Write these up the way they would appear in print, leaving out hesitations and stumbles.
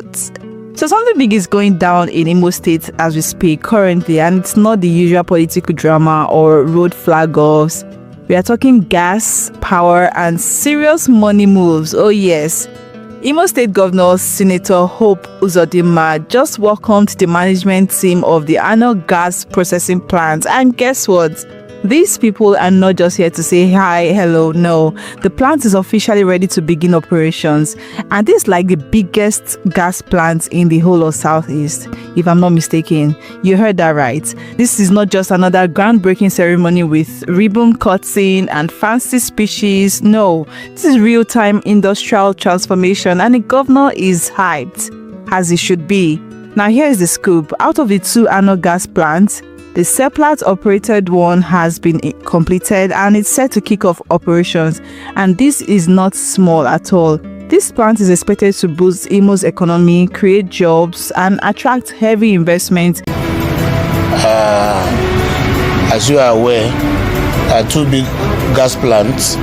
what? So something big is going down in Imo State as we speak currently, and it's not the usual political drama or road flag-offs. We are talking gas, power, and serious money moves. Oh yes. Imo State Governor Senator Hope Uzodinma just welcomed the management team of the Anoh gas processing plant, and guess what? These people are not just here to say hi, hello, no. The plant is officially ready to begin operations, and this is like the biggest gas plant in the whole of Southeast, if I'm not mistaken. You heard that right. This is not just another groundbreaking ceremony with ribbon cutting and fancy speeches. No, this is real-time industrial transformation, and the governor is hyped, as he should be. Now here is the scoop. Out of the 2 Anoh gas plants, the seaport operated one has been completed and it's set to kick off operations, and this is not small at all. This plant is expected to boost Imo's economy, create jobs, and attract heavy investment. As you are aware, there are 2 big gas plants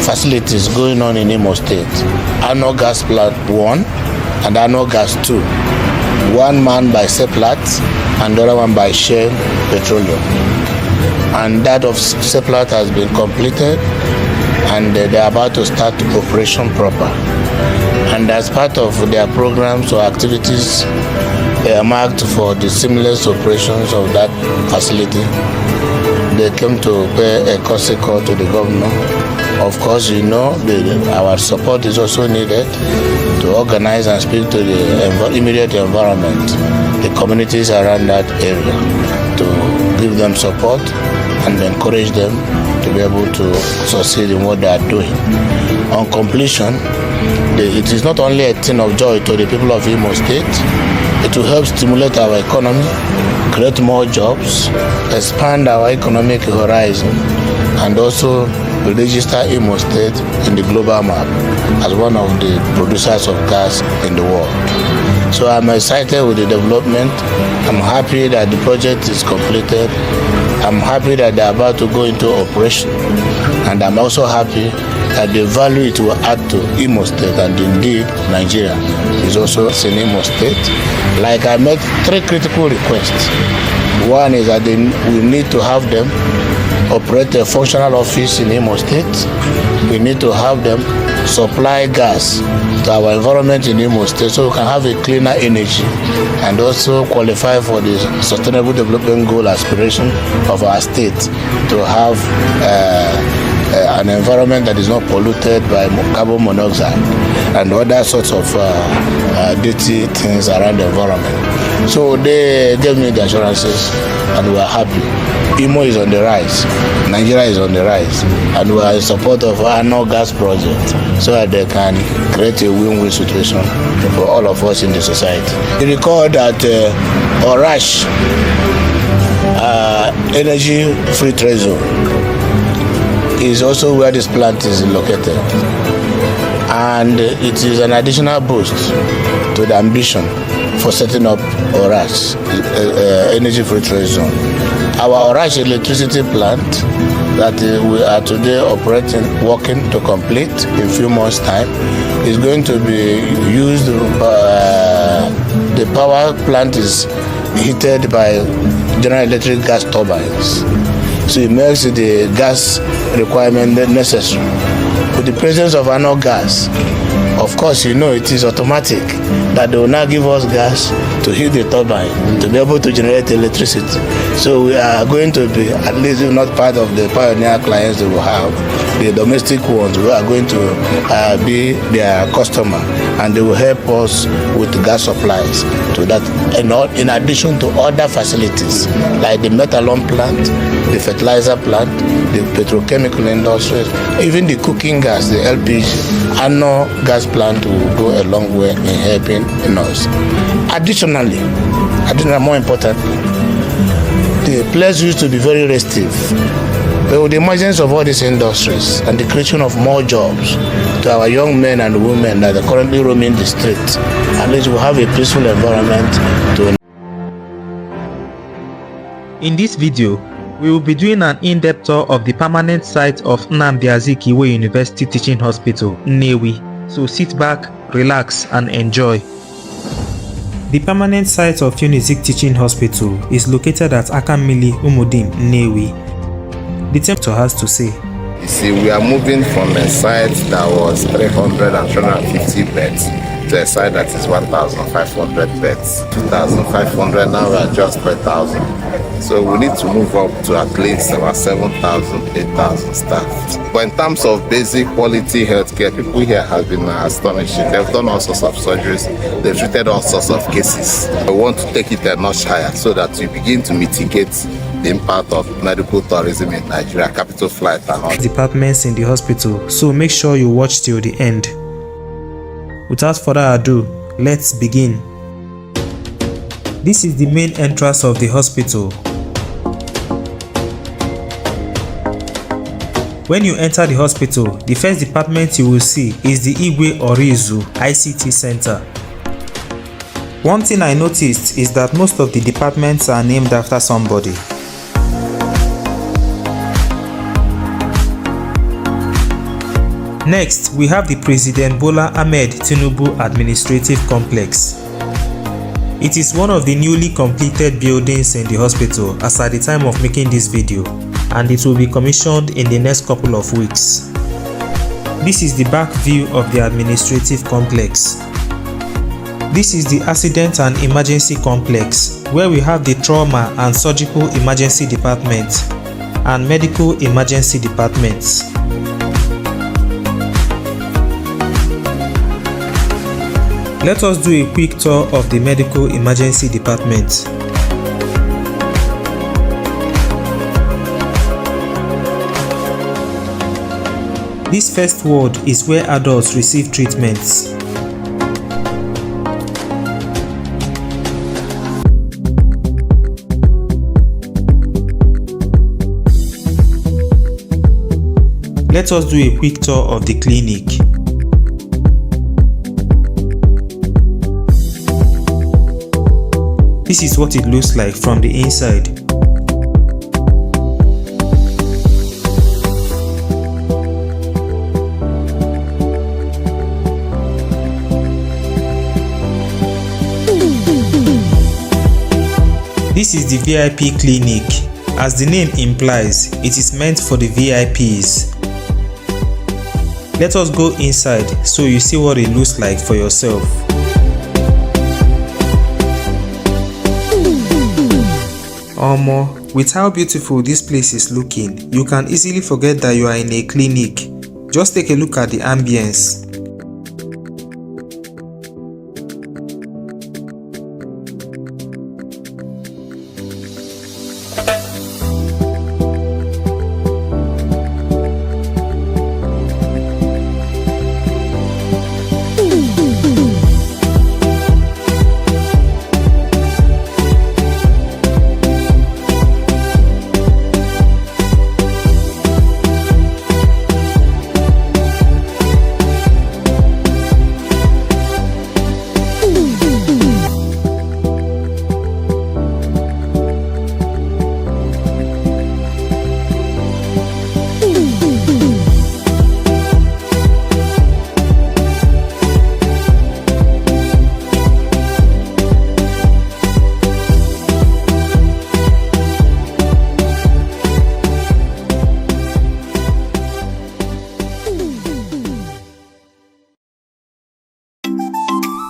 facilities going on in Imo State. Anoh Gas Plant 1 and Anoh Gas 2. One manned by seaport and the other one by Shell Petroleum. And that of seaport has been completed, and they are about to start operation proper. And as part of their programs or activities, they are marked for the seamless operations of that facility. They came to pay a courtesy call to the governor. Of course, you know, our support is also needed to organize and speak to the immediate environment, the communities around that area, to give them support and encourage them to be able to succeed in what they are doing. On completion, it is not only a thing of joy to the people of Imo State. It will help stimulate our economy, create more jobs, expand our economic horizon, and also register Imo State in the global map as one of the producers of gas in the world. So I'm excited with the development. I'm happy that the project is completed. I'm happy that they're about to go into operation. And I'm also happy that the value it will add to Imo State and indeed Nigeria is also in Imo State. Like I made 3 critical requests. One is that we need to have them operate a functional office in Imo State. We need to have them supply gas to our environment in Imo State so we can have a cleaner energy and also qualify for the Sustainable Development Goal aspiration of our state to have an environment that is not polluted by carbon monoxide and other sorts of dirty things around the environment. So they gave me the assurances and we are happy. Imo is on the rise, Nigeria is on the rise, and we are in support of our Anoh gas project so that they can create a win-win situation for all of us in the society. You recall that Oraifite energy free trade zone is also where this plant is located, and it is an additional boost to the ambition for setting up Oraifite energy free trade zone. Our Oraifite electricity plant that we are today operating, working to complete in a few months' time, is going to be used. The power plant is heated by General Electric gas turbines. So it makes the gas requirement necessary. With the presence of Anoh gas, of course, you know it is automatic that they will now give us gas to heat the turbine to be able to generate electricity. So we are going to be, at least if not part of the pioneer clients they will have, the domestic ones, we are going to be their customer, and they will help us with the gas supplies to that, in addition to other facilities like the methanol plant, the fertilizer plant, the petrochemical industries, even the cooking gas, the LPG. Anoh gas plant will go a long way in helping us. Additionally, more importantly, the place used to be very restive. But with the emergence of all these industries and the creation of more jobs to our young men and women that are currently roaming the streets, at least we'll have a peaceful environment to. In this video, we will be doing an in-depth tour of the permanent site of Nnamdi Azikiwe University Teaching Hospital, Nnewi. So sit back, relax, and enjoy. The permanent site of Unizik Teaching Hospital is located at Akamili, Umudim, Nnewi. The temperature has to say. You see, we are moving from a site that was 300 and 350 beds to a site that is 1,500 beds. 2,500, now we are just 3,000. So we need to move up to at least about 7,000, 8,000 staff. But in terms of basic quality healthcare, people here have been astonishing. They've done all sorts of surgeries. They've treated all sorts of cases. We want to take it a notch higher so that we begin to mitigate the impact of medical tourism in Nigeria, capital flight and all. Departments in the hospital, so make sure you watch till the end. Without further ado, let's begin. This is the main entrance of the hospital. When you enter the hospital, the first department you will see is the Igwe Orizu ICT Center. One thing I noticed is that most of the departments are named after somebody. Next, we have the President Bola Ahmed Tinubu Administrative Complex. It is one of the newly completed buildings in the hospital as at the time of making this video, and it will be commissioned in the next couple of weeks. This is the back view of the administrative complex. This is the accident and emergency complex, where we have the trauma and surgical emergency department and medical emergency departments. Let us do a quick tour of the medical emergency department. This first ward is where adults receive treatments. Let us do a quick tour of the clinic. This is what it looks like from the inside. This is the VIP clinic. As the name implies, it is meant for the VIPs. Let us go inside so you see what it looks like for yourself. With how beautiful this place is looking, you can easily forget that you are in a clinic. Just take a look at the ambience.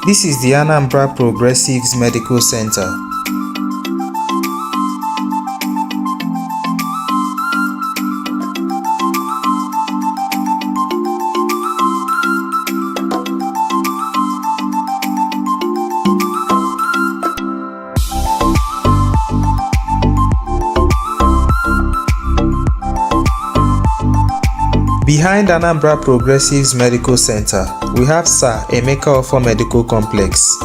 This is the Anambra Progressives Medical Center. Behind Anambra Progressives Medical Center, we have Sir Emeka Offor Medical Complex.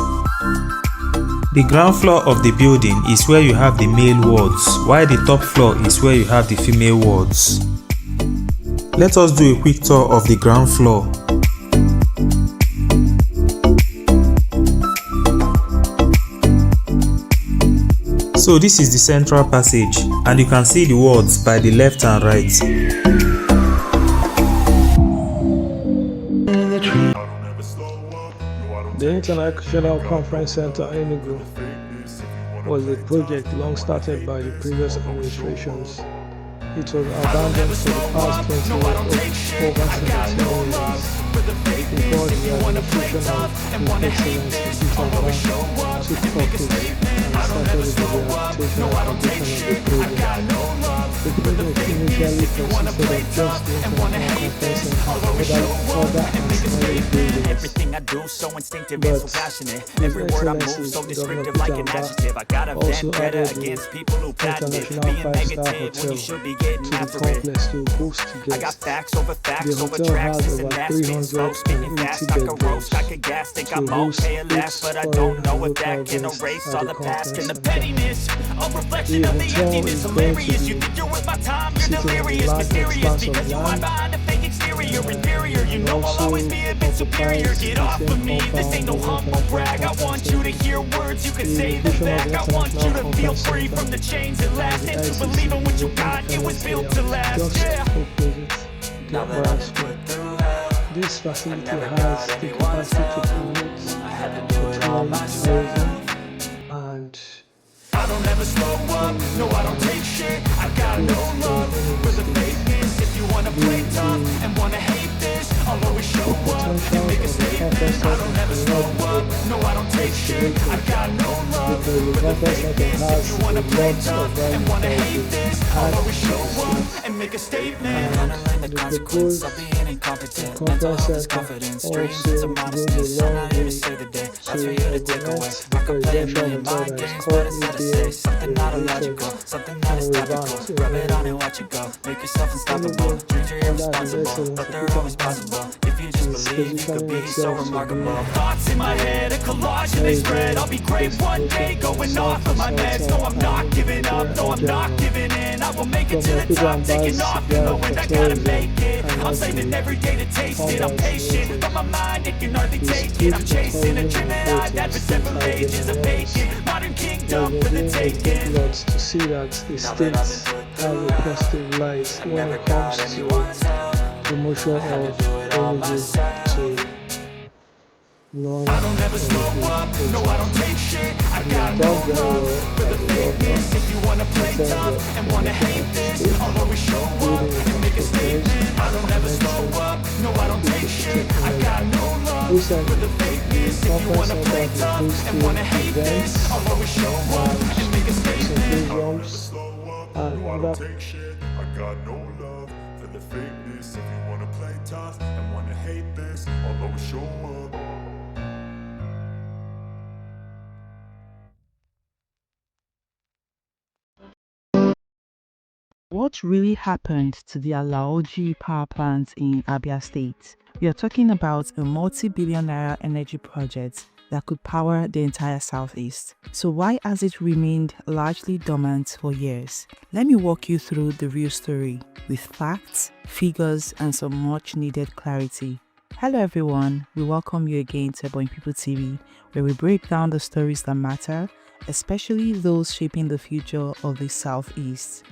The ground floor of the building is where you have the male wards, while the top floor is where you have the female wards. Let us do a quick tour of the ground floor. So this is the central passage, and you can see the wards by the left and right. International Conference Center, Enugu, was a project long started by the previous administrations. It was abandoned for the past 20 years over 17 years before the administration of His Excellency Peter took office and started with the rehabilitation and completion of the project. The project initially consisted of just the International Conference Center and other ancillary buildings. But His Excellency Governor Peter also added the International 5-star Hotel to the complex to host guests. The hotel has over 380 bedrooms to host 8 foreign and local guests at the conference center. The hotel is going to be sitting on a large expanse of land and also occupies the same compound as the International Conference Center. The location of the International Conference Center and the ICC just opposite the Aquarium. This facility has the capacity to promote tourism and I don't ever slow up, no I don't take shit. I got no love for the fakeness. If you wanna play tough and wanna hate this, I'll always show up and make a statement. I don't ever slow up, no I don't take shit. I got no love for the fakeness. If you wanna play tough and wanna hate this, I'll always show up and make a statement. and the proposed conference center also goes a long way to augment the presidential hotel that is currently being renovated and revamped. Rub it on and watch it go. Make yourself unstoppable. Dreams are irresponsible, but they're always possible. If you just believe, you could be so remarkable. Thoughts in my head, a collage and they spread. I'll be great one day, going off of my meds. No, I'm not giving up, no, I'm not giving in. I will make it to the top, taking off, knowing I gotta make it. I'm saving every day to taste it. I'm patient, but my mind, it can hardly take it. I'm chasing a dream that I've had for several ages of vacant. Modern kingdom for the taking. Lots to see that the states have a positive light when it comes to promotion of energy to non I don't ever slow up, no I don't take shit. I got no love for the fakeness. If you wanna play tough and wanna hate this, I'll always show up and make a statement. I don't ever slow up, no I don't take shit. I got no love for the fakeness. If you wanna play tough and wanna hate this, I'll always show up and make a statement. I don't ever slow up, no I don't take shit. I got no love for the fakeness. If you wanna play tough and wanna hate this, I'll always show up. What really happened to the Alaoji power plant in Abia State? We are talking about a multi-billion naira energy project that could power the entire southeast. So why has it remained largely dormant for years? Let me walk you through the real story with facts, figures, and some much needed clarity. Hello everyone, we welcome you again to Ebonyi People TV, where we break down the stories that matter, especially those shaping the future of the southeast.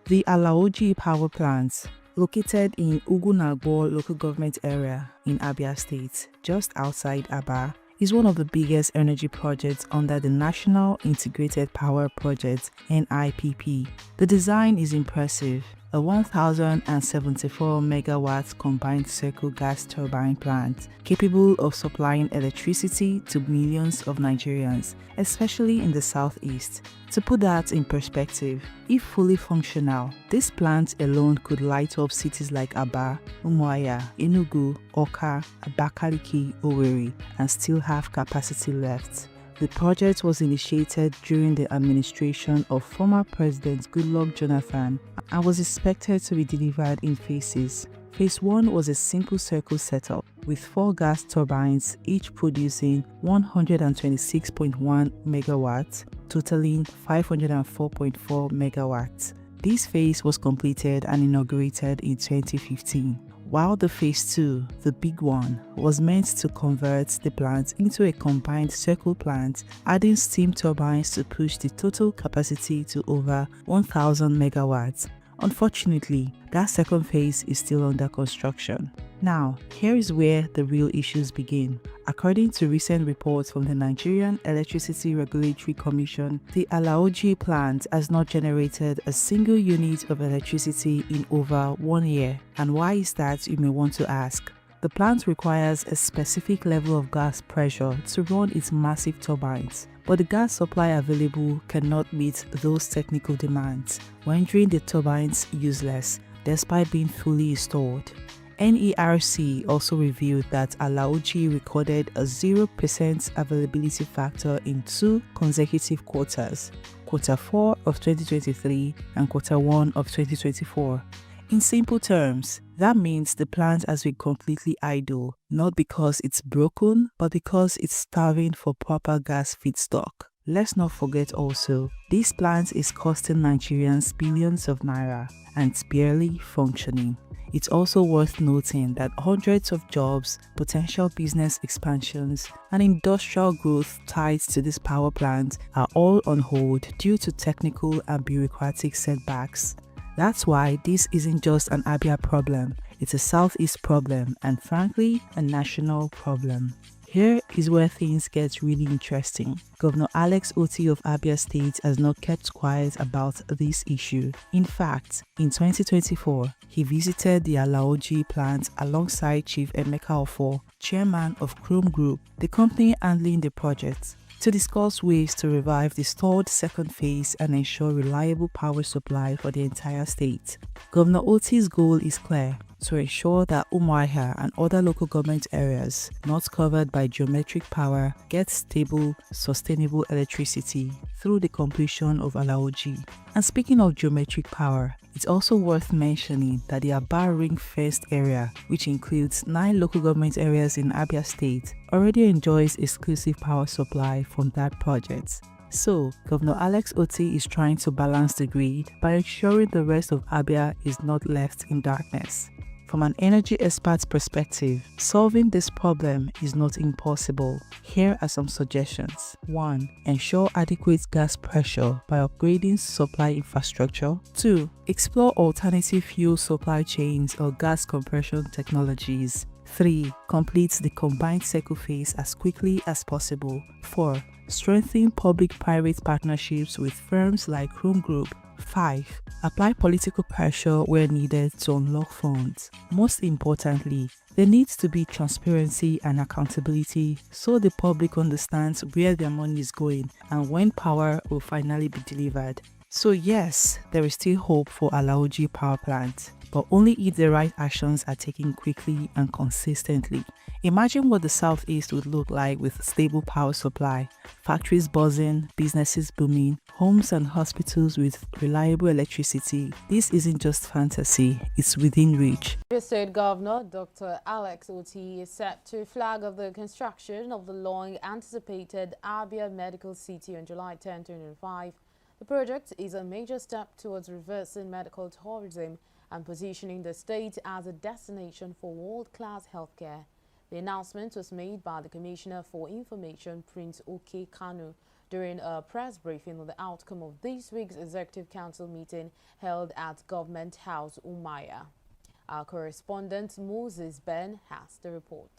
The Alaoji power plant, located in Ugunagbo local government area in Abia State, just outside Aba, is one of the biggest energy projects under the National Integrated Power Project (NIPP). The design is impressive. A 1074 megawatt combined cycle gas turbine plant capable of supplying electricity to millions of Nigerians, especially in the southeast. To put that in perspective, if fully functional, this plant alone could light up cities like Aba, Umuahia, Enugu, Awka, Abakiliki, Owerri, and still have capacity left. The project was initiated during the administration of former President Goodluck Jonathan and was expected to be delivered in phases. Phase 1 was a simple circle setup with 4 gas turbines, each producing 126.1 megawatts, totaling 504.4 megawatts. This phase was completed and inaugurated in 2015. While the phase 2, the big one, was meant to convert the plant into a combined cycle plant, adding steam turbines to push the total capacity to over 1000 megawatts. Unfortunately, that second phase is still under construction. Now, here is where the real issues begin. According to recent reports from the Nigerian Electricity Regulatory Commission, the Alaoji plant has not generated a single unit of electricity in over 1 year. And why is that, you may want to ask? The plant requires a specific level of gas pressure to run its massive turbines, but the gas supply available cannot meet those technical demands, rendering the turbines useless despite being fully installed. NERC also revealed that Alaoji recorded a 0% availability factor in 2 consecutive quarters, Quarter 4 of 2023 and Quarter 1 of 2024. In simple terms, that means the plant has been completely idle, not because it's broken, but because it's starving for proper gas feedstock. Let's not forget also, this plant is costing Nigerians billions of naira and it's barely functioning. It's also worth noting that hundreds of jobs, potential business expansions, and industrial growth tied to this power plant are all on hold due to technical and bureaucratic setbacks. That's why this isn't just an Abia problem, it's a Southeast problem and frankly, a national problem. Here is where things get really interesting. Governor Alex Otti of Abia State has not kept quiet about this issue. In fact, in 2024, he visited the Alaoji plant alongside Chief Emeka Ofo, chairman of Chrome Group, the company handling the project, to discuss ways to revive the stalled second phase and ensure reliable power supply for the entire state. Governor Otti's goal is clear: to ensure that Umuahia and other local government areas not covered by geometric power get stable, sustainable electricity through the completion of Alaoji. And speaking of geometric power, it's also worth mentioning that the Aba ring-fenced area, which includes 9 local government areas in Abia State, already enjoys exclusive power supply from that project. So, Governor Alex Otti is trying to balance the grid by ensuring the rest of Abia is not left in darkness. From an energy expert's perspective, solving this problem is not impossible. Here are some suggestions. 1. Ensure adequate gas pressure by upgrading supply infrastructure. 2. Explore alternative fuel supply chains or gas compression technologies. 3. Complete the combined cycle phase as quickly as possible. 4. Strengthen public-private partnerships with firms like Chrome Group. 5. Apply political pressure where needed to unlock funds. Most importantly, there needs to be transparency and accountability so the public understands where their money is going and when power will finally be delivered. So yes, there is still hope for Alaoji power plant, but only if the right actions are taken quickly and consistently. Imagine what the Southeast would look like with stable power supply, factories buzzing, businesses booming, homes and hospitals with reliable electricity. This isn't just fantasy, it's within reach. The State Governor, Dr. Alex Otti, is set to flag off the construction of the long-anticipated Abia Medical City on July 10, 2025. The project is a major step towards reversing medical tourism and positioning the state as a destination for world-class healthcare. The announcement was made by the Commissioner for Information, Prince Oke Kanu, during a press briefing on the outcome of this week's Executive Council meeting held at Government House, Umuahia. Our correspondent Moses Ben has the report.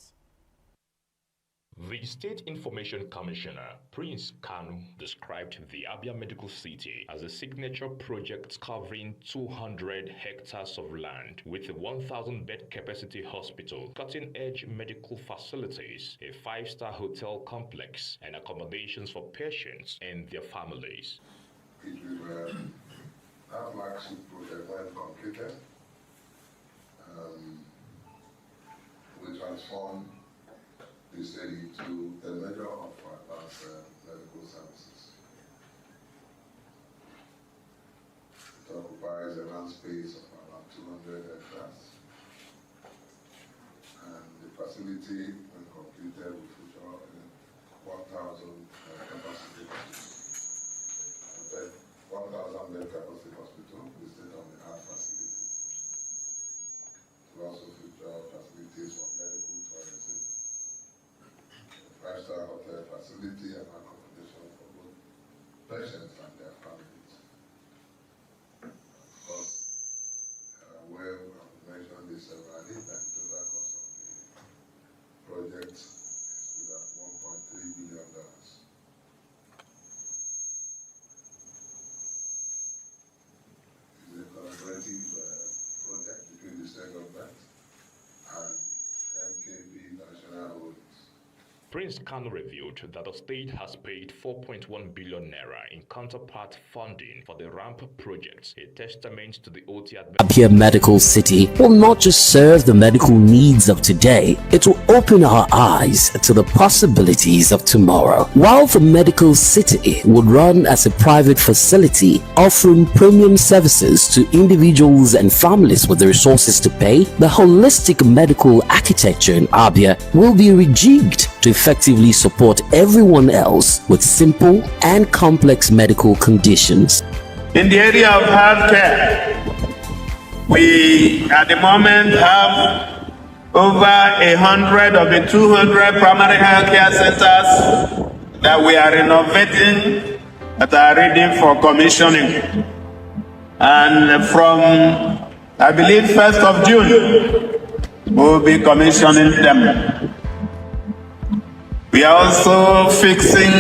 The State Information Commissioner, Prince Kanu, described the Abia Medical City as a signature project covering 200 hectares of land with a 1,000-bed capacity hospital, cutting-edge medical facilities, a 5-star hotel complex, and accommodations for patients and their families. It will our flagship project when completed will transform the city to a measure of advanced medical services. It occupies a land space of around 200 hectares, and the facility, when completed, will feature 1,000 capacity hospital. 1,000 bed capacity hospital, the state-of-the-art facility. It will also feature facilities for medical tourism, 5-star hotel facility and accommodation for both patients and their families. Of course, where we have mentioned this severally, that the total cost of Prince Kanu revealed that the state has paid 4.1 billion naira in counterpart funding for the ramp project, a testament to the OT Abia Medical City will not just serve the medical needs of today, it will open our eyes to the possibilities of tomorrow. While the medical city would run as a private facility offering premium services to individuals and families with the resources to pay, the holistic medical architecture in Abia will be rejigged to effectively support everyone else with simple and complex medical conditions. In the area of healthcare, we at the moment have over 100 of the 200 primary healthcare centers that we are renovating that are ready for commissioning. And from, I believe, 1st of June, we'll be commissioning them. We are also fixing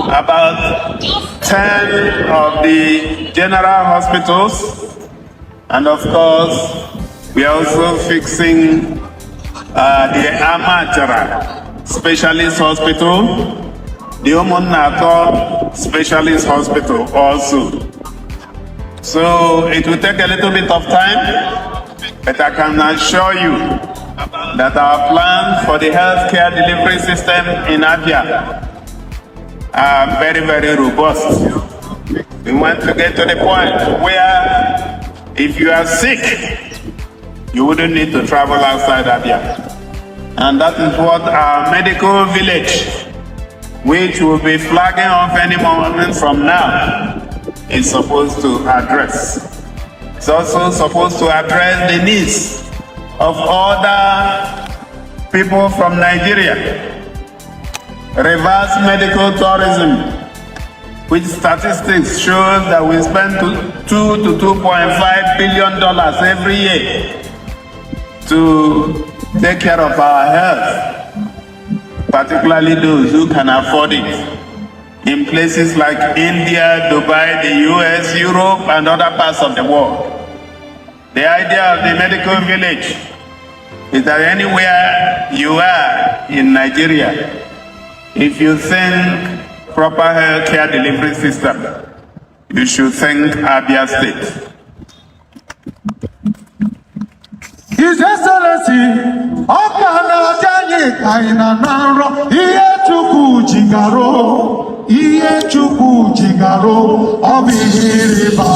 about 10 of the general hospitals, and of course, we are also fixing the Amachara Specialist Hospital, the Umuahia Specialist Hospital also. So it will take a little bit of time, but I can assure you that our plans for the healthcare delivery system in Abia are very, very robust. We want to get to the point where if you are sick, you wouldn't need to travel outside Abia. And that is what our medical village, which will be flagging off any moment from now, is supposed to address. It's also supposed to address the needs of other people from Nigeria. Reverse medical tourism, which statistics shows that we spend $2 to $2.5 billion every year to take care of our health, particularly those who can afford it, in places like India, Dubai, the US, Europe, and other parts of the world. The idea of the medical village is that anywhere you are in Nigeria, if you think proper healthcare delivery system, you should think Abia State. His Excellency, Awka Janye Kaina Naro, Iye Chuku Jigaro, Abiriba.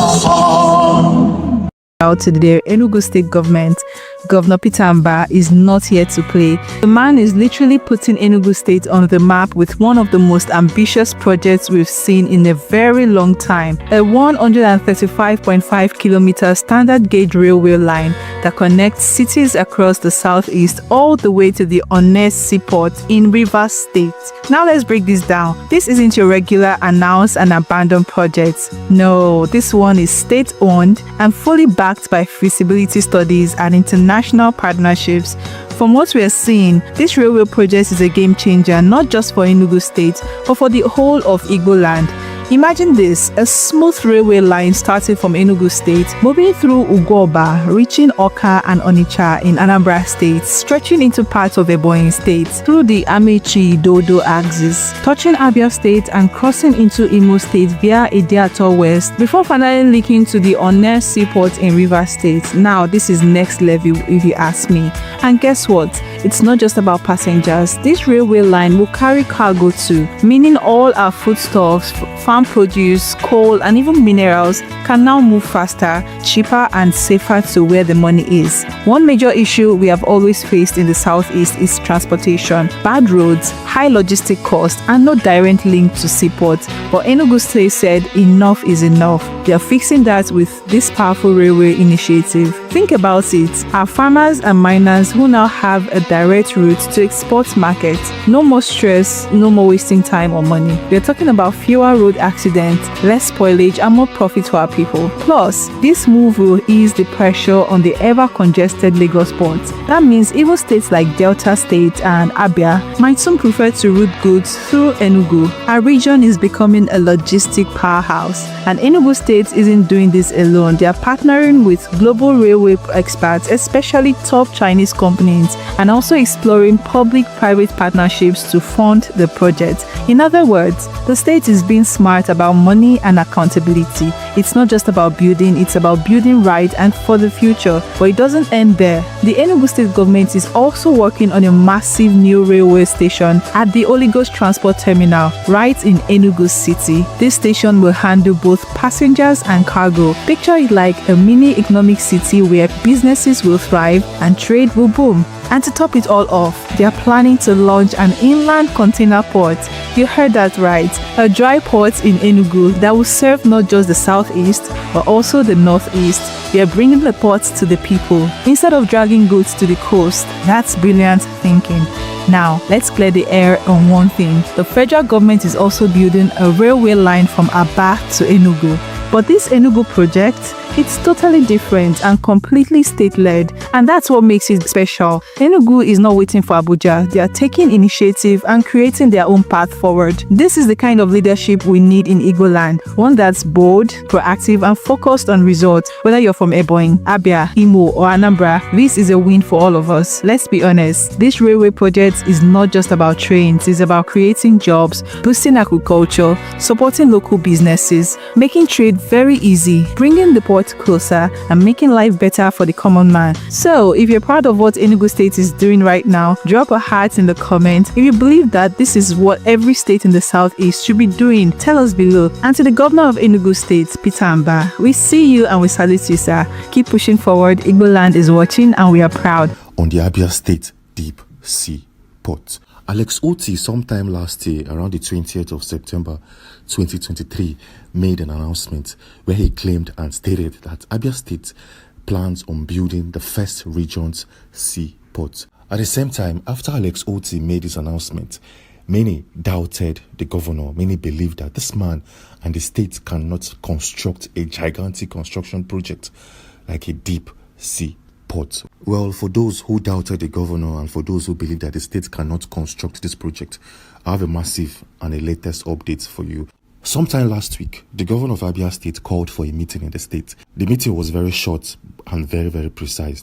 Out to the Enugu state government, Governor Peter Mbah is not here to play. The man is literally putting Enugu state on the map with one of the most ambitious projects we've seen in a very long time. A 135.5 kilometer standard gauge railway line that connects cities across the southeast all the way to the Anoh seaport in Rivers State. Now let's break this down. This isn't your regular announced and abandoned project. No, this one is state-owned and fully backed by feasibility studies and international partnerships. From what we are seeing, this railway project is a game changer not just for Enugu State, but for the whole of Igboland. Imagine this, a smooth railway line starting from Enugu State, moving through Ugwoba, reaching Awka and Onitsha in Anambra State, stretching into parts of Ebonyi State, through the Amechi-Dodo axis, touching Abia State and crossing into Imo State via Ihiala West, before finally linking to the Anoh seaport in Rivers State. Now, this is next level if you ask me. And guess what? It's not just about passengers. This railway line will carry cargo too, meaning all our foodstuffs, farm produce, coal, and even minerals can now move faster, cheaper, and safer to where the money is. One major issue we have always faced in the southeast is transportation. Bad roads, high logistic costs, and no direct link to seaport. But Enugu State said enough is enough. They are fixing that with this powerful railway initiative. Think about it. Our farmers and miners who now have a direct route to export markets. No more stress, no more wasting time or money. We are talking about fewer road accidents, less spoilage, and more profit for our people. Plus, this move will ease the pressure on the ever-congested Lagos port. That means even states like Delta State and Abia might soon prefer to route goods through Enugu. Our region is becoming a logistic powerhouse, and Enugu State isn't doing this alone. They are partnering with global railway railway experts, especially top Chinese companies, and also exploring public-private partnerships to fund the project. In other words, the state is being smart about money and accountability. It's not just about building, it's about building right and for the future. But it doesn't end there. The Enugu state government is also working on a massive new railway station at the Oligos Transport Terminal right in Enugu City. This station will handle both passengers and cargo. Picture it like a mini economic city where businesses will thrive and trade will boom. And to top it all off, they are planning to launch an inland container port. You heard that right, a dry port in Enugu that will serve not just the southeast but also the northeast. We are bringing the ports to the people instead of dragging goods to the coast. That's brilliant thinking. Now, let's clear the air on one thing. The federal government is also building a railway line from Abia to Enugu. But this Enugu project, it's totally different and completely state-led, and that's what makes it special. Enugu is not waiting for Abuja. They are taking initiative and creating their own path forward. This is the kind of leadership we need in Igboland, one that's bold, proactive, and focused on results. Whether you're from Ebonyi, Abia, Imo, or Anambra, this is a win for all of us. Let's be honest, this railway project is not just about trains, it's about creating jobs, boosting agriculture, supporting local businesses, making trade very easy, bringing the port closer, and making life better for the common man. So, if you're proud of what Enugu State is doing right now, drop a heart in the comment. If you believe that this is what every state in the southeast should be doing, tell us below. And to the governor of Enugu State, Peter Amba, we see you and we salute you, sir. Keep pushing forward. Igboland is watching and we are proud. On the Abia State Deep Sea Port, Alex Otti, sometime last year, around the 20th of September 2023, made an announcement where he claimed and stated that Abia State plans on building the first region's seaport. At the same time, after Alex Otti made this announcement, many doubted the governor. Many believed that this man and the state cannot construct a gigantic construction project like a deep sea port. Well, for those who doubted the governor and for those who believe that the state cannot construct this project, I have a massive and a latest update for you. Sometime last week, the governor of Abia State called for a meeting in the state. The meeting was very short and very, very precise.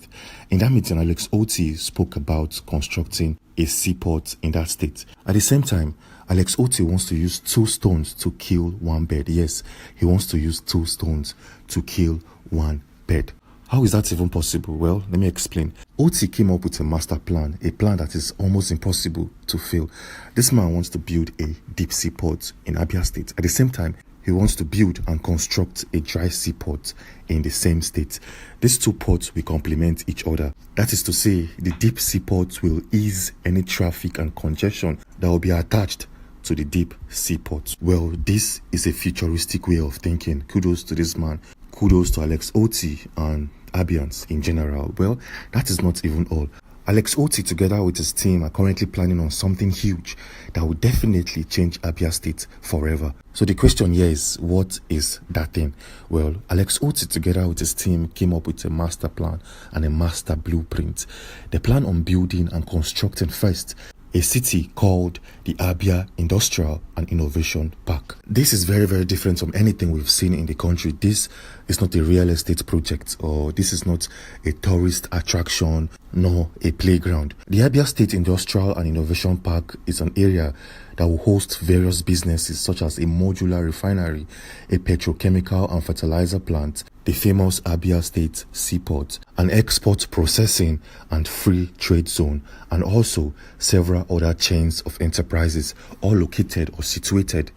In that meeting, Alex Otti spoke about constructing a seaport in that state. At the same time, Alex Otti wants to use 2 stones to kill 1 bird. Yes, he wants to use 2 stones to kill 1 bird. How is that even possible? Well, let me explain. Oti came up with a master plan, a plan that is almost impossible to fail. This man wants to build a deep sea port in Abia State. At the same time, he wants to build and construct a dry sea port in the same state. These 2 ports will complement each other. That is to say, the deep sea port will ease any traffic and congestion that will be attached to the deep sea port. Well, this is a futuristic way of thinking. Kudos to this man. Kudos to Alex Otti and Abians in general. Well, that is not even all. Alex Otti, together with his team, are currently planning on something huge that will definitely change Abia State forever. So the question here is, what is that thing? Well, Alex Otti, together with his team, came up with a master plan and a master blueprint. They plan on building and constructing first a city called the Abia Industrial and Innovation Park. This is very, very different from anything we've seen in the country. This is not a real estate project, or this is not a tourist attraction, nor a playground. The Abia State Industrial and Innovation Park is an area that will host various businesses such as a modular refinery, a petrochemical and fertilizer plant, the famous Abia State Seaport, an export processing and free trade zone, and also several other chains of enterprises, all located or situated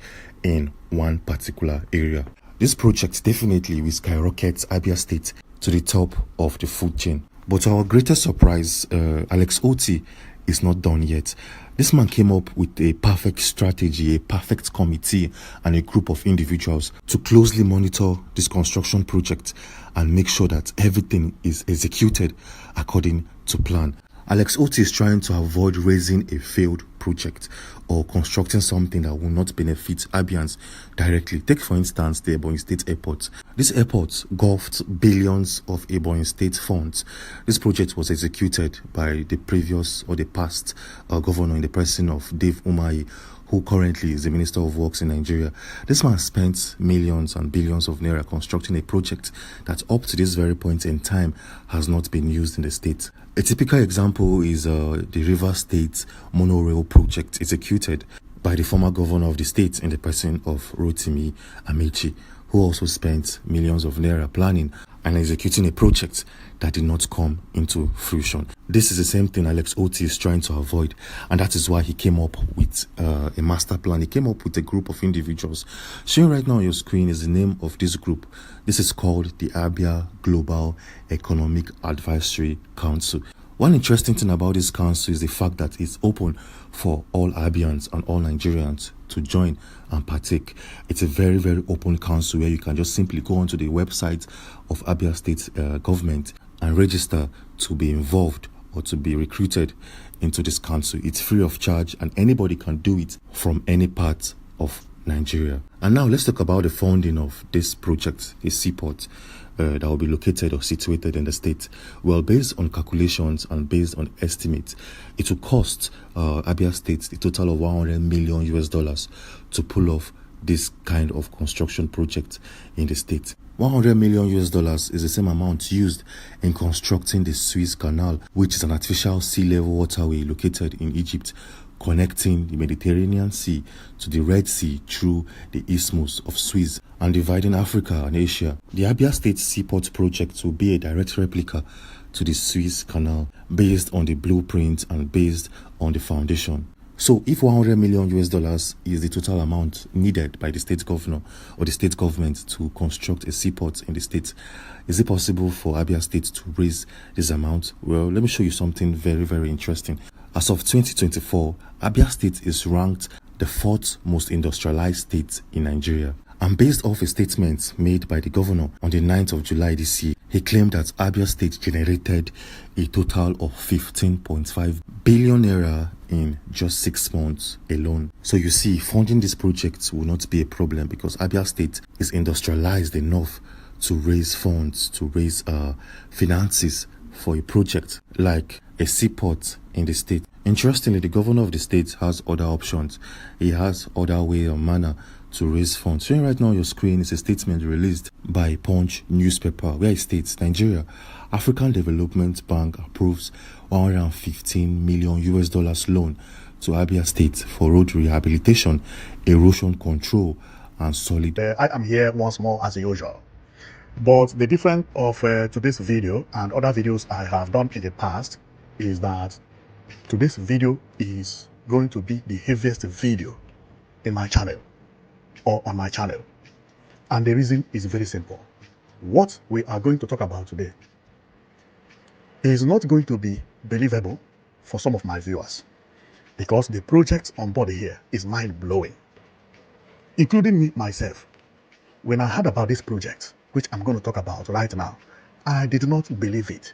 in one particular area. This project definitely will skyrocket Abia State to the top of the food chain. But to our greatest surprise, Alex Otti is not done yet. This man came up with a perfect strategy, a perfect committee, and a group of individuals to closely monitor this construction project and make sure that everything is executed according to plan. Alex Otti is trying to avoid raising a failed project or constructing something that will not benefit Abians directly. Take, for instance, the Ebonyi State Airport. This airport gulfed billions of Ebonyi State funds. This project was executed by the previous or the past governor in the person of Umuahia, who currently is the Minister of Works in Nigeria. This man spent millions and billions of naira constructing a project that up to this very point in time has not been used in the state. A typical example is the River State monorail project executed by the former governor of the state in the person of Rotimi Amechi, who also spent millions of naira planning and executing a project that did not come into fruition. This is the same thing Alex Otti is trying to avoid, and that is why he came up with a master plan. He came up with a group of individuals. Showing right now on your screen is the name of this group. This is called the Abia Global Economic Advisory Council. One interesting thing about this council is the fact that it's open for all Abians and all Nigerians to join and partake. It's a very, very open council where you can just simply go onto the website of Abia State government and register to be involved or to be recruited into this council. It's free of charge and anybody can do it from any part of Nigeria. And now let's talk about the funding of this project, this seaport that will be located or situated in the state. Well, based on calculations and based on estimates, it will cost Abia State the total of $100 million to pull off this kind of construction project in the state. $100 million is the same amount used in constructing the Suez Canal, which is an artificial sea level waterway located in Egypt, connecting the Mediterranean Sea to the Red Sea through the Isthmus of Suez and dividing Africa and Asia. The Abia State Seaport project will be a direct replica to the Suez Canal based on the blueprint and based on the foundation. So if $100 million is the total amount needed by the state governor or the state government to construct a seaport in the state, is it possible for Abia State to raise this amount? Well, let me show you something very, very interesting. As of 2024, Abia State is ranked the 4th most industrialized state in Nigeria. And based off a statement made by the governor on the 9th of July this year, he claimed that Abia State generated a total of 15.5 billion naira in just 6 months alone. So you see, funding this project will not be a problem because Abia State is industrialized enough to raise funds, to raise finances for a project like a seaport in the state. Interestingly, the governor of the state has other options. He has other way or manner to raise funds. Showing right now on your screen is a statement released by Punch newspaper where it states Nigeria African Development Bank approves $115 million loan to Abia State for road rehabilitation, erosion control, and solid. I am here once more as usual. But the difference of today's video and other videos I have done in the past is that today's video is going to be the heaviest video in my channel or on my channel. And the reason is very simple. What we are going to talk about today is not going to be believable for some of my viewers because the project on board here is mind-blowing, including me myself. When I heard about this project, which I'm going to talk about right now, I did not believe it.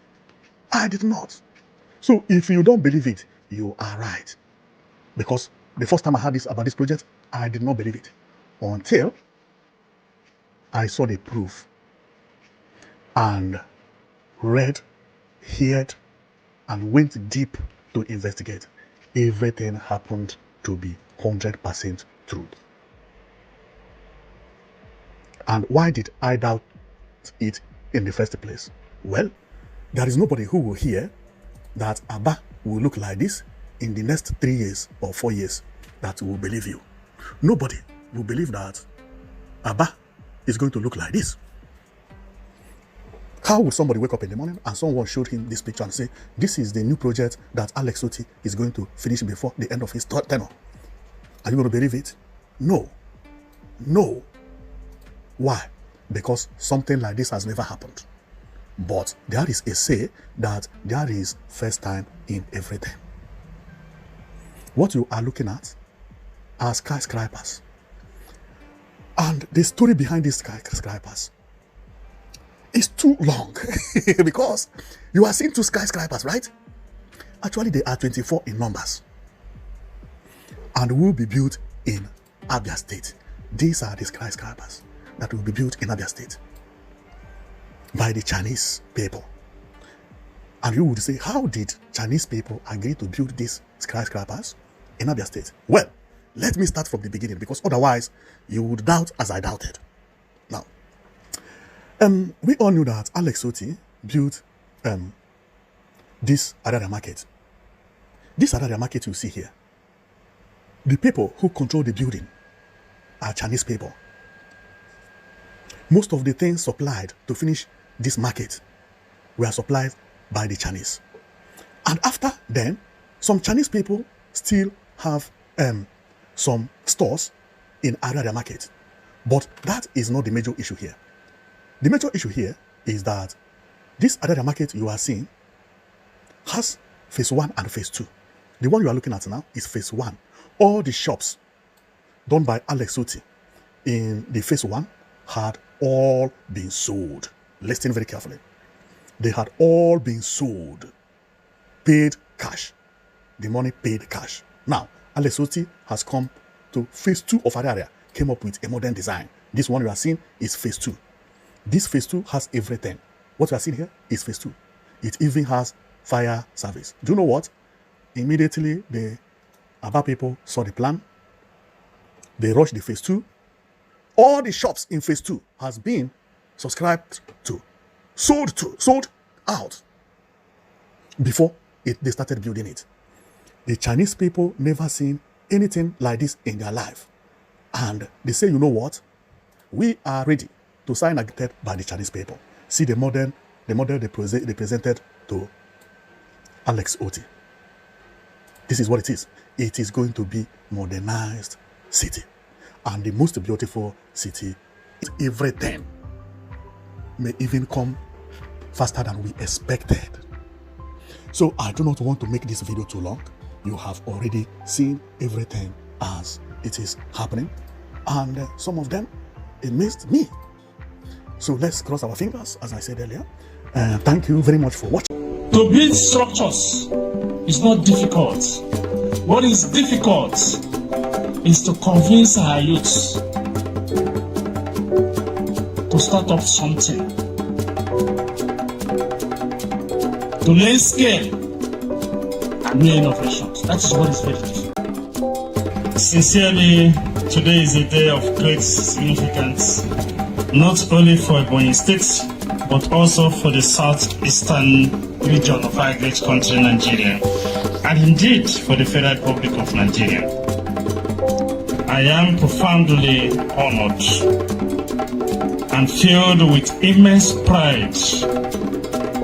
I did not. So if you don't believe it, you are right. Because the first time I heard about this project, I did not believe it until I saw the proof and read, heard, and went deep to investigate. Everything happened to be 100% truth. And why did I doubt it in the first place? Well, there is nobody who will hear that Aba will look like this in the next 3 years or 4 years that will believe you. Nobody will believe that Aba is going to look like this. How would somebody wake up in the morning and someone showed him this picture and say, this is the new project that Alex Otti is going to finish before the end of his tenure? Are you going to believe it? No. No. Why? Because something like this has never happened. But there is a say that there is first time in everything. What you are looking at are skyscrapers. And the story behind these skyscrapers is too long because you are seeing 2 skyscrapers, right? Actually, they are 24 in numbers and will be built in Abia State. These are the skyscrapers that will be built in Abia State by the Chinese people. And you would say, how did Chinese people agree to build these skyscrapers in Abia State? Well, Let me start from the beginning, because otherwise you would doubt as I doubted. Now, we all knew that Alex Otti built this Ariaria market. This Ariaria market you see here, the people who control the building are Chinese people. Most of the things supplied to finish this market were supplied by the Chinese. And after then, some Chinese people still have some stores in Ariaria market. But that is not the major issue here. The major issue here is that this Ariaria market you are seeing has phase 1 and phase 2. The one you are looking at now is phase 1. All the shops done by Alex Otti in the phase 1 had all been sold. Listen very carefully. They had all been sold. Paid cash. The money paid cash. Now, Alex Otti has come to phase 2 of Ariaria, came up with a modern design. This one you are seeing is phase 2. This phase 2 has everything. What you are seeing here is phase 2. It even has fire service. Do you know what? Immediately the Abba people saw the plan. They rushed the phase 2. All the shops in phase 2 has been subscribed to, sold out before they started building it. The Chinese people never seen anything like this in their life. And they say, you know what? We are ready to sign a agreement by the Chinese people. See the model they presented to Alex Otti. This is what it is. It is going to be modernized city. And the most beautiful city. Everything may even come faster than we expected. So I do not want to make this video too long. You have already seen everything as it is happening. And some of them amazed me. So let's cross our fingers, as I said earlier. Thank you very much for watching. To build structures is not difficult. What is difficult is to convince our youths to start up something, to learn scale and new innovations. That is what is very difficult. Sincerely, today is a day of great significance, not only for Ebonyi State, but also for the southeastern region of our great country, Nigeria, and indeed for the Federal Republic of Nigeria. I am profoundly honored and filled with immense pride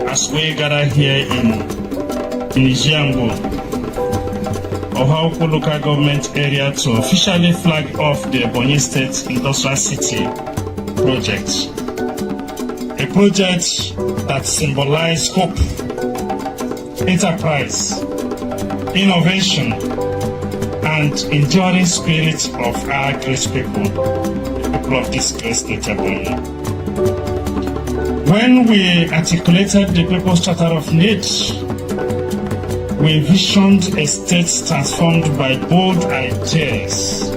as we gather here in Ihiala, Ohauku local government area to officially flag off the Ebonyi State Industrial City project. A project that symbolizes hope, enterprise, innovation, and enduring spirit of our great people, the people of this great state Ebonyi. When we articulated the People's Charter of Need, we envisioned a state transformed by bold ideas,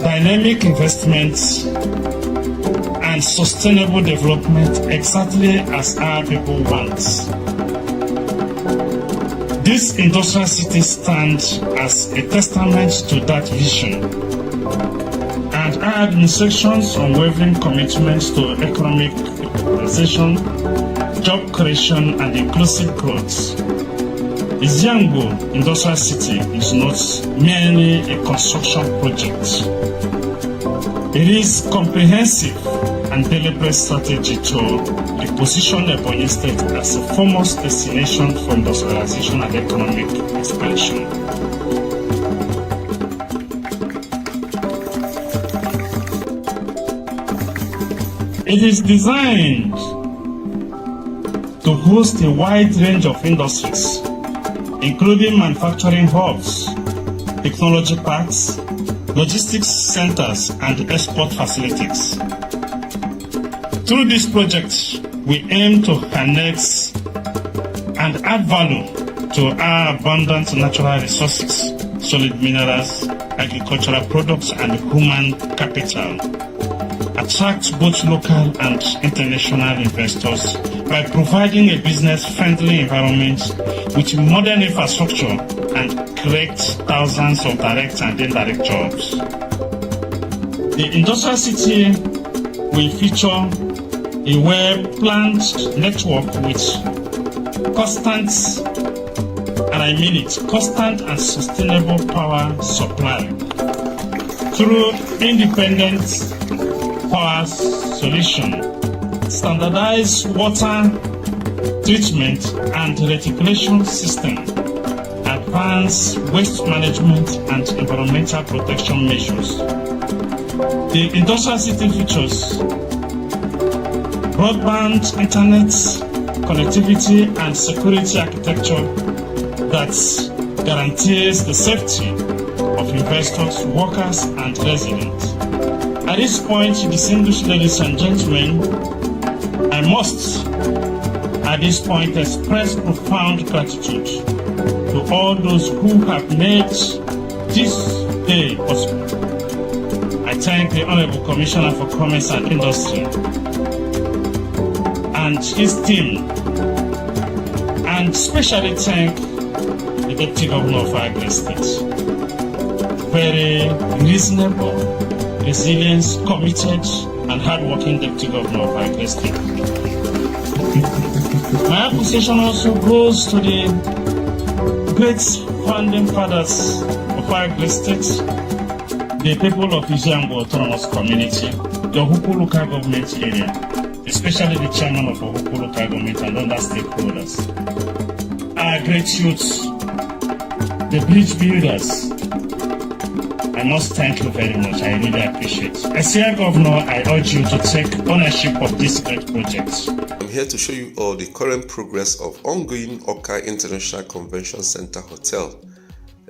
dynamic investments, and sustainable development exactly as our people want. This industrial city stands as a testament to that vision, and our administration's unwavering commitment to economic realization, job creation, and inclusive growth. Ihiala Industrial City is not merely a construction project. It is comprehensive and deliberate strategy to reposition Ebonyi State as a foremost destination for industrialization and economic expansion. It is designed to host a wide range of industries, including manufacturing hubs, technology parks, logistics centers, and export facilities. Through this project, we aim to harness and add value to our abundant natural resources, solid minerals, agricultural products, and human capital, attract both local and international investors, by providing a business-friendly environment with modern infrastructure and create thousands of direct and indirect jobs. The industrial city will feature a well-planned network with constant, and I mean it, constant and sustainable power supply through independent power solution, standardized water treatment and reticulation system, advanced waste management and environmental protection measures. The industrial city features broadband internet connectivity and security architecture that guarantees the safety of investors, workers, and residents. At this point, distinguished ladies and gentlemen, I must at this point express profound gratitude to all those who have made this day possible. I thank the Honorable Commissioner for Commerce and Industry and his team, and especially thank the Deputy Governor of Abia State. Very reasonable, resilient, committed, and hardworking Deputy Governor of Abia State. My appreciation also goes to the great founding fathers of Abia State, the people of Ihiala Autonomous Community, the Ohupu local government area, especially the chairman of Ohupu local government and other stakeholders, our great youths, the bridge builders. I must thank you very much. I really appreciate it. As Senior Governor, I urge you to take ownership of this great project. I'm here to show you all the current progress of ongoing Awka International Convention Center Hotel.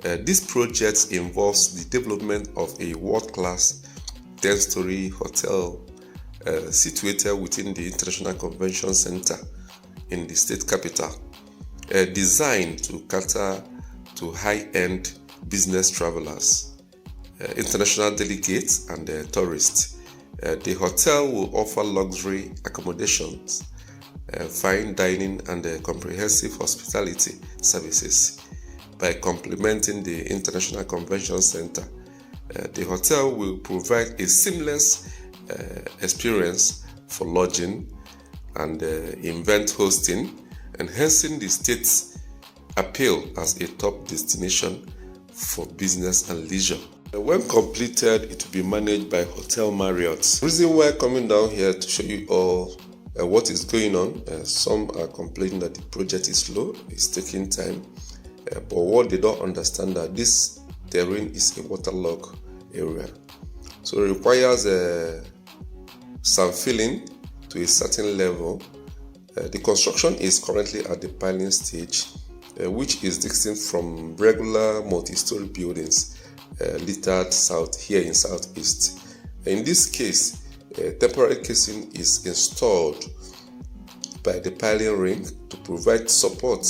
This project involves the development of a world-class 10-story hotel situated within the International Convention Center in the state capital, designed to cater to high-end business travelers, international delegates, and tourists. The hotel will offer luxury accommodations, fine dining, and comprehensive hospitality services. By complementing the International Convention Center, the hotel will provide a seamless experience for lodging and event hosting, enhancing the state's appeal as a top destination for business and leisure. When completed, it will be managed by Hotel Marriott. The reason why I'm coming down here to show you all what is going on. Some are complaining that the project is slow, it's taking time. But what they don't understand that this terrain is a waterlogged area. So it requires some filling to a certain level. The construction is currently at the piling stage, which is distinct from regular multi-story buildings littered south here in southeast. In this case, temporary casing is installed by the piling ring to provide support.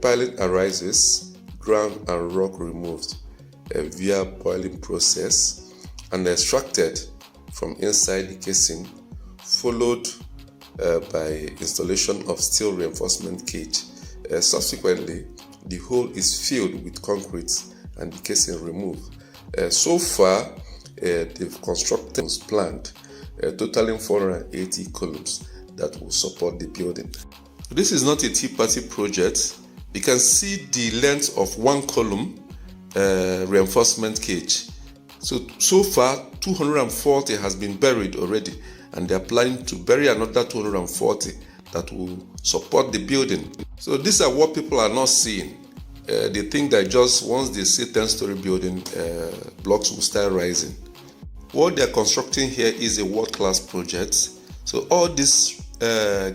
Piling arises, ground and rock removed via boiling process and extracted from inside the casing, followed by installation of steel reinforcement cage. Subsequently, the hole is filled with concrete and the casing removed. So far, they've constructed planned, totaling 480 columns that will support the building. This is not a tea party project. You can see the length of one column reinforcement cage. So far, 240 has been buried already, and they are planning to bury another 240 that will support the building. So these are what people are not seeing. They think that just once they see 10-story building, blocks will start rising. What they are constructing here is a world-class project. So all these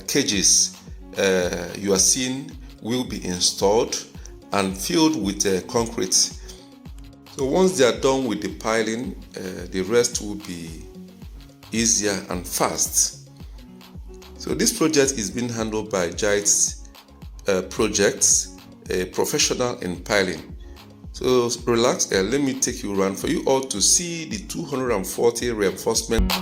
cages you are seeing will be installed and filled with concrete. So once they are done with the piling, the rest will be easier and fast. So this project is being handled by Giants Projects, a professional in piling. So relax, let me take you around for you all to see the 240 reinforcement.